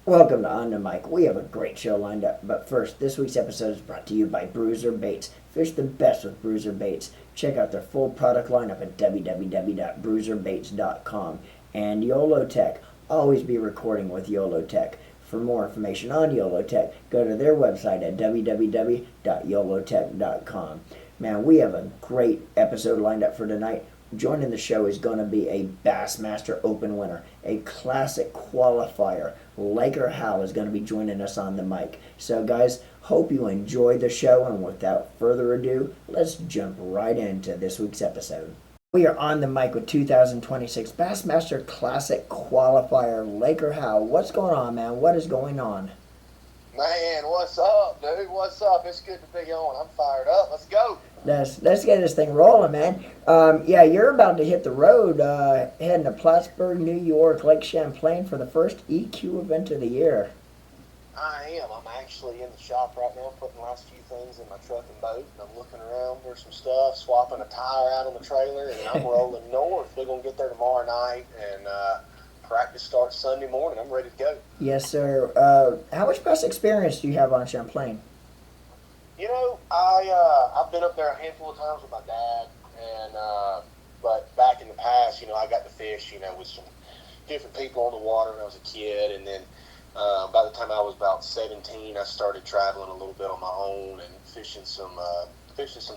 Welcome to On the Mic. We have a great show lined up, but first, this week's episode is brought to you by Bruiser Baits. Fish the best with Bruiser Baits. Check out their full product lineup at www.bruiserbaits.com. And YOLO Tech. Always be recording with YOLO Tech. For more information on YOLO Tech, go to their website at www.yolotech.com. Man, we have a great episode lined up for tonight. Joining the show is going to be a Bassmaster Open winner, a classic qualifier. Laker Howell is going to be joining us on the mic. So, guys, hope you enjoy the show, and without further ado, let's jump right into this week's episode. We are on the mic with 2026 Bassmaster Classic Qualifier, Laker Howell. What's going on, man? What is going on? Man, what's up, dude? What's up? It's good to be on. I'm fired up. Let's go. Let's get this thing rolling, man. Yeah, you're about to hit the road, heading to Plattsburgh, New York, Lake Champlain for the first EQ event of the year. I am. I'm actually in the shop right now, putting the last few things in my truck and boat, and I'm looking around for some stuff, swapping a tire out on the trailer, and I'm rolling north. We're going to get there tomorrow night, and practice starts Sunday morning. I'm ready to go. Yes, sir. How much past experience do you have on Champlain? You know, I've been up there a handful of times with my dad, and but back in the past, I got to fish, with some different people on the water when I was a kid, and then by the time I was about 17, I started traveling a little bit on my own and fishing some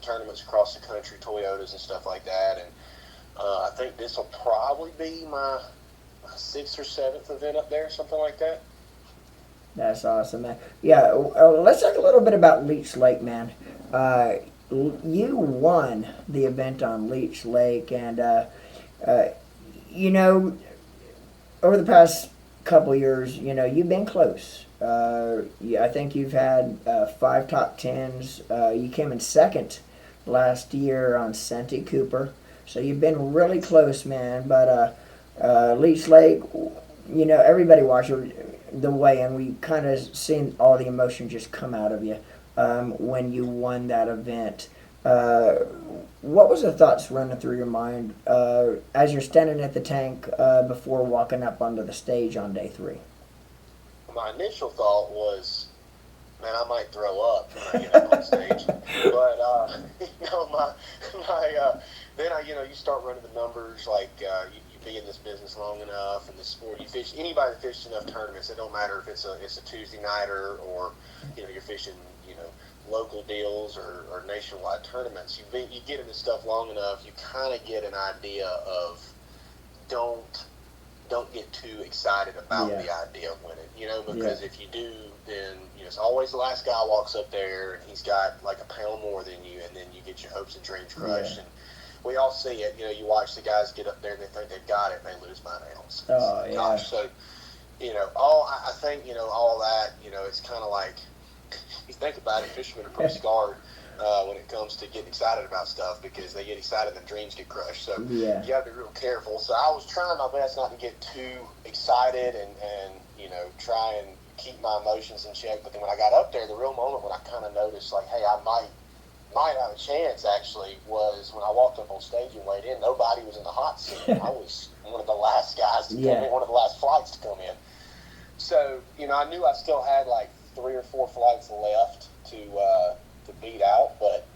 tournaments across the country, Toyotas and stuff like that, and I think this will probably be my 6th or 7th event up there, something like that. That's awesome, man. Yeah, let's talk a little bit about Leech Lake, man. You won the event on Leech Lake, and over the past couple years, you've been close. I think you've had 5 top 10s. You came in second last year on Santee Cooper, so you've been really close, man. But Leech Lake, everybody watched the way, and we kind of seen all the emotion just come out of you when you won that event. What was the thoughts running through your mind as you're standing at the tank before walking up onto the stage on day 3? My initial thought was, man, I might throw up when I get up on stage. But then you start running the numbers, like you be in this business long enough, and this sport, you fish. Anybody that fishes enough tournaments, it don't matter if it's a Tuesday nighter or you're fishing local deals or nationwide tournaments. You get into stuff long enough, you kind of get an idea of don't get too excited about the idea of winning, because if you do, then it's always the last guy walks up there and he's got like a pound more than you, and then you get your hopes and dreams crushed. And we all see it. You watch the guys get up there and they think they've got it, and they lose by an ounce. Oh, yeah. Gosh, so I think all that. It's kind of like, you think about it, fishermen are pretty scarred when it comes to getting excited about stuff, because they get excited and dreams get crushed. So you got to be real careful. So I was trying my best not to get too excited and try and keep my emotions in check. But then when I got up there, the real moment when I kind of noticed, like, hey, I might have a chance, actually, was when I walked up on stage and weighed in. Nobody was in the hot seat. I was one of the last guys to come in, one of the last flights to come in. So, I knew I still had like 3 or 4 flights left to beat out. But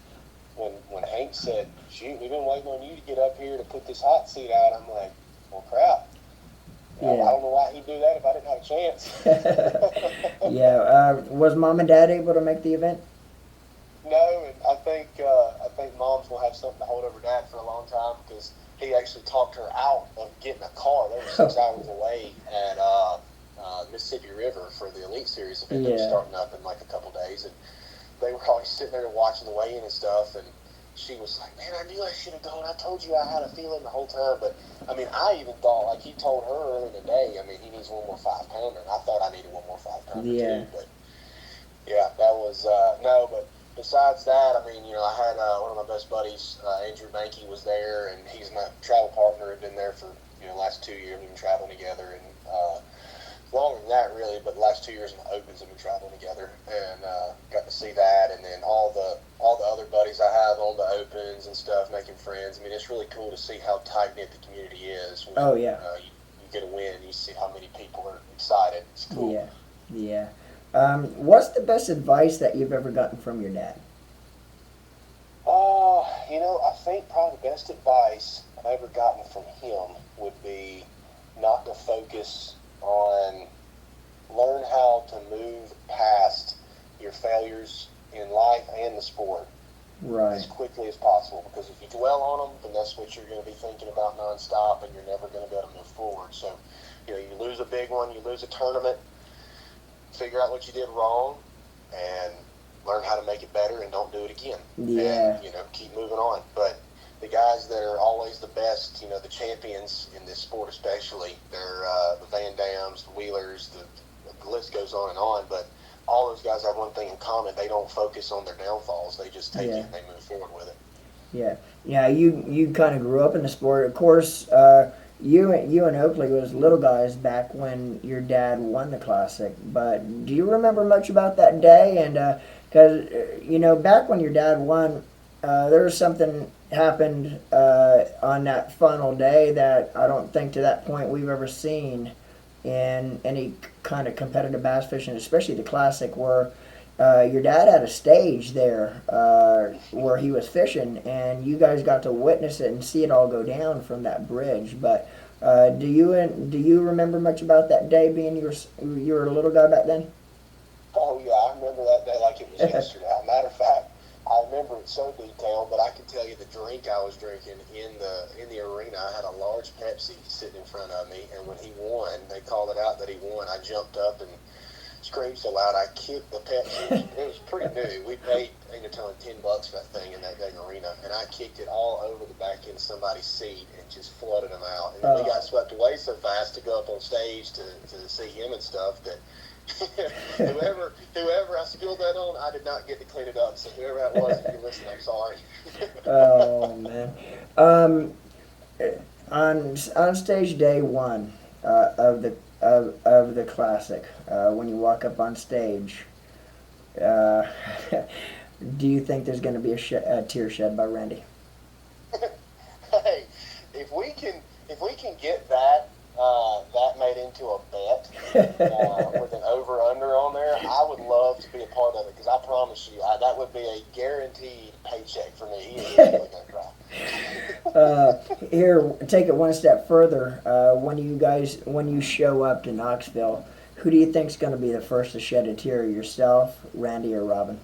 when Hank said, shoot, we've been waiting on you to get up here to put this hot seat out, I'm like, well, crap. I don't know why he'd do that if I didn't have a chance. Was Mom and Dad able to make the event? No, and I think Mom's gonna have something to hold over Dad for a long time, because he actually talked her out of getting a car. They were 6 hours away at Mississippi River for the Elite Series event that was starting up in like a couple days, and they were always sitting there watching the weigh-in and stuff, and she was like, man, I knew I should have gone. I told you I had a feeling the whole time. But, I mean, I even thought, like he told her earlier in the day, I mean, he needs one more 5-pounder, and I thought I needed one more 5-pounder too. But, that was, no, but besides that, I mean, I had one of my best buddies, Andrew Mankey, was there, and he's my travel partner. Had been there for, the last 2 years. We've been traveling together, and longer than that, really, but the last 2 years in the Opens have been traveling together, and got to see that, and then all the other buddies I have on the Opens and stuff, making friends. I mean, it's really cool to see how tight-knit the community is. When, you get a win, you see how many people are excited. It's cool. Yeah. Yeah. What's the best advice that you've ever gotten from your dad? I think probably the best advice I've ever gotten from him would be not to focus on learn how to move past your failures in life and the sport as Right. quickly as possible. Because if you dwell on them, then that's what you're going to be thinking about nonstop, and you're never going to be able to move forward. So, you lose a big one, you lose a tournament, figure out what you did wrong, and learn how to make it better, and don't do it again. And Yeah. keep moving on. But the guys that are always the best, the champions in this sport, especially, they're the Van Dams, the Wheelers, the list goes on and on. But all those guys have one thing in common: they don't focus on their downfalls. They just take it Yeah. and they move forward with it. Yeah. Yeah. You kind of grew up in the sport. Of course, you and Oakley was little guys back when your dad won the classic. But do you remember much about that day? And because back when your dad won, there was something happened on that final day that I don't think to that point we've ever seen in any kind of competitive bass fishing, especially the classic, where your dad had a stage there where he was fishing, and you guys got to witness it and see it all go down from that bridge. But do you remember much about that day? Being you were a little guy back then. Oh yeah, I remember that day like it was yesterday. As a matter of fact, I remember it so detailed, but I can tell you the drink I was drinking in the arena. I had a large Pepsi sitting in front of me, and when he won, they called it out that he won. I jumped up and screamed so loud I kicked the Pepsi. It was pretty new. We paid $10 for that thing in that dang arena, and I kicked it all over the back end of somebody's seat and just flooded them out. And then we got swept away so fast to go up on stage to see him and stuff that whoever I spilled that on, I did not get to clean it up. So whoever that was, if you listen, I'm sorry. Oh man. Um, on stage day one of the classic, when you walk up on stage, uh, do you think there's going to be a tear shed by Randy? Hey, if we can get that made into a bet with an over under on there, I would love to be a part of it because I promise you that would be a guaranteed paycheck for me. He is really going to cry. Here, take it one step further. When you show up to Knoxville, who do you think's going to be the first to shed a tear? Yourself, Randy, or Robin?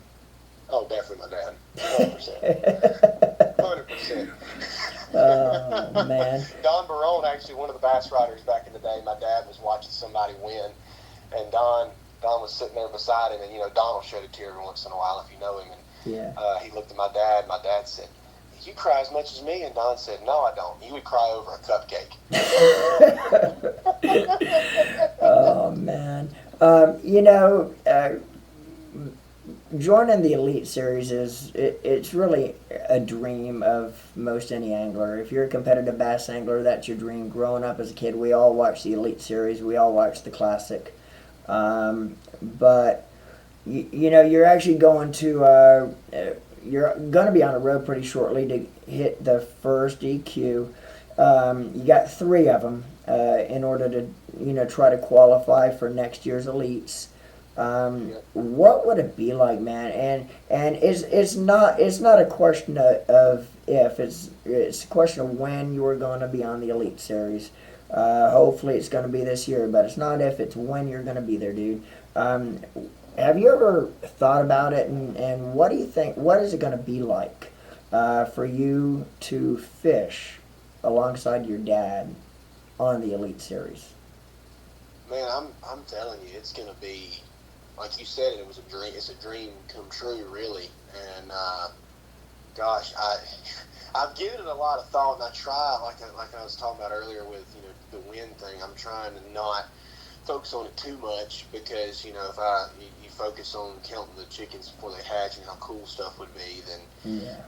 Oh, definitely my dad. 100%. 100%. Oh man. Don Barone, actually one of the bass riders back in the day. My dad was watching somebody win, and Don was sitting there beside him, and Don will shed a tear every once in a while if you know him. And Yeah. he looked at my dad. My dad said, "You cry as much as me?" And Don said, "No, I don't. You would cry over a cupcake." Oh man. Joining the Elite Series it's really a dream of most any angler. If you're a competitive bass angler, that's your dream. Growing up as a kid, we all watched the Elite Series. We all watched the Classic. But you're actually you're going to be on the road pretty shortly to hit the first EQ. You got three of them in order to try to qualify for next year's elites. What would it be like, man? And it's not a question of if, it's a question of when you are going to be on the Elite Series. Hopefully it's going to be this year, but it's not if, it's when you're going to be there, dude. Um, have you ever thought about it, and what do you think? What is it going to be like for you to fish alongside your dad on the Elite Series? Man, I'm telling you, it's gonna be like you said. It was a dream. It's a dream come true, really. And gosh, I've given it a lot of thought, and I try, like I was talking about earlier with the wind thing. I'm trying to not focus on it too much because if you focus on counting the chickens before they hatch and how cool stuff would be, then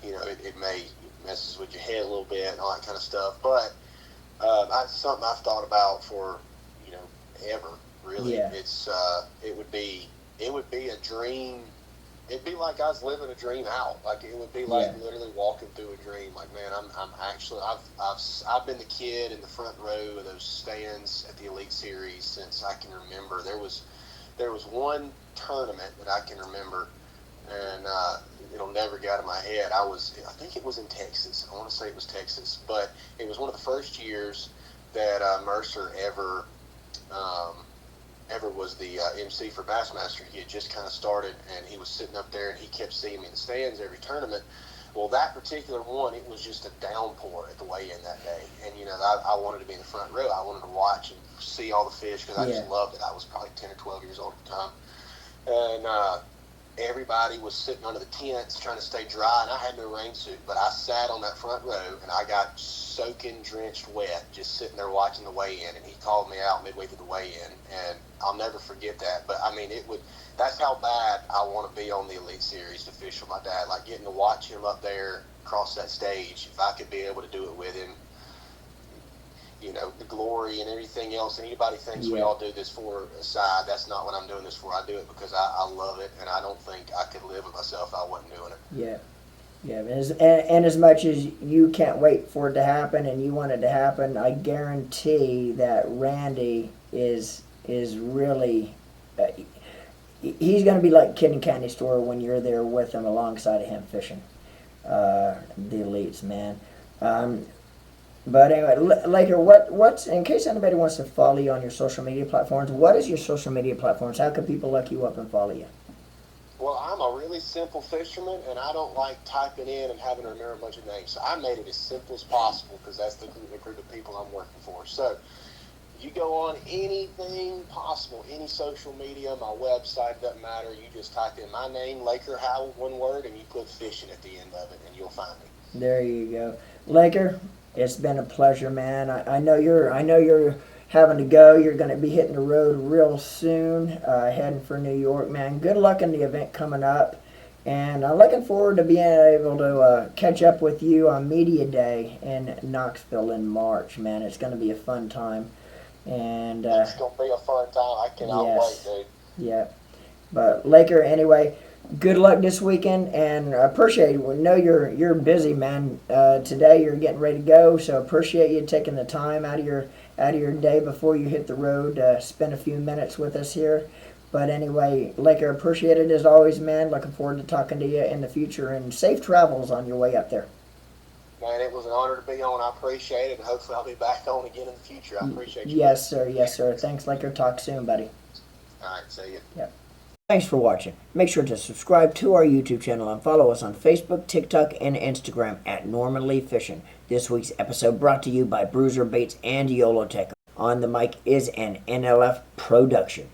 Yeah. it may messes with your head a little bit and all that kind of stuff. But it's something I've thought about for ever. Really, Yeah. it would be a dream. It'd be like I was living a dream out. Like it would be like Yeah. literally walking through a dream. Like, man, I'm actually I've been the kid in the front row of those stands at the Elite Series since I can remember. There was there was one tournament that I can remember, and it'll never get out of my head. I think it was in Texas. I want to say it was Texas, but it was one of the first years that Mercer ever was the MC for Bassmaster. He had just kind of started, and he was sitting up there, and he kept seeing me in the stands every tournament. Well, that particular one, it was just a downpour at the weigh-in that day. And, I wanted to be in the front row. I wanted to watch and see all the fish because I just loved it. I was probably 10 or 12 years old at the time. And everybody was sitting under the tents trying to stay dry, and I had no rain suit. But I sat on that front row, and I got soaking, drenched wet, just sitting there watching the weigh-in. And he called me out midway through the weigh-in, and I'll never forget that. But, that's how bad I want to be on the Elite Series to fish with my dad. Like, getting to watch him up there across that stage, if I could be able to do it with him, the glory and everything else. And anybody thinks we all do this for a side. That's not what I'm doing this for. I do it because I love it, and I don't think I could live with myself if I wasn't doing it. Yeah. Yeah, and as much as you can't wait for it to happen and you want it to happen, I guarantee that Randy is really... he's going to be like kid in candy store when you're there with him, alongside of him fishing the elites, man. But anyway, Laker, what's in case anybody wants to follow you on your social media platforms? What is your social media platforms? How can people look you up and follow you? Well, I'm a really simple fisherman, and I don't like typing in and having to remember a bunch of names. So I made it as simple as possible because that's the group of people I'm working for. So you go on anything possible, any social media, my website, doesn't matter. You just type in my name, Laker Howell, one word, and you put fishing at the end of it, and you'll find me. There you go, Laker. It's been a pleasure, man. I know you're having to go. You're going to be hitting the road real soon, heading for New York, man. Good luck in the event coming up, and I'm looking forward to being able to catch up with you on Media Day in Knoxville in March, man. It's going to be a fun time. And it's gonna be a fun time. I cannot wait, dude. Yeah, but Laker, anyway, good luck this weekend, and appreciate it. We know you're busy, man. Today you're getting ready to go, so appreciate you taking the time out of your day before you hit the road to spend a few minutes with us here. But anyway, Laker, appreciate it as always, man. Looking forward to talking to you in the future, and safe travels on your way up there. Man, it was an honor to be on. I appreciate it, and hopefully I'll be back on again in the future. I appreciate you. Yes, sir. Yes, sir. Thanks, Laker. Talk soon, buddy. All right, see you. Yep. Thanks for watching. Make sure to subscribe to our YouTube channel and follow us on Facebook, TikTok, and Instagram at Normandy Fishing. This week's episode brought to you by Bruiser Baits and YOLO Tech. On the Mic is an NLF production.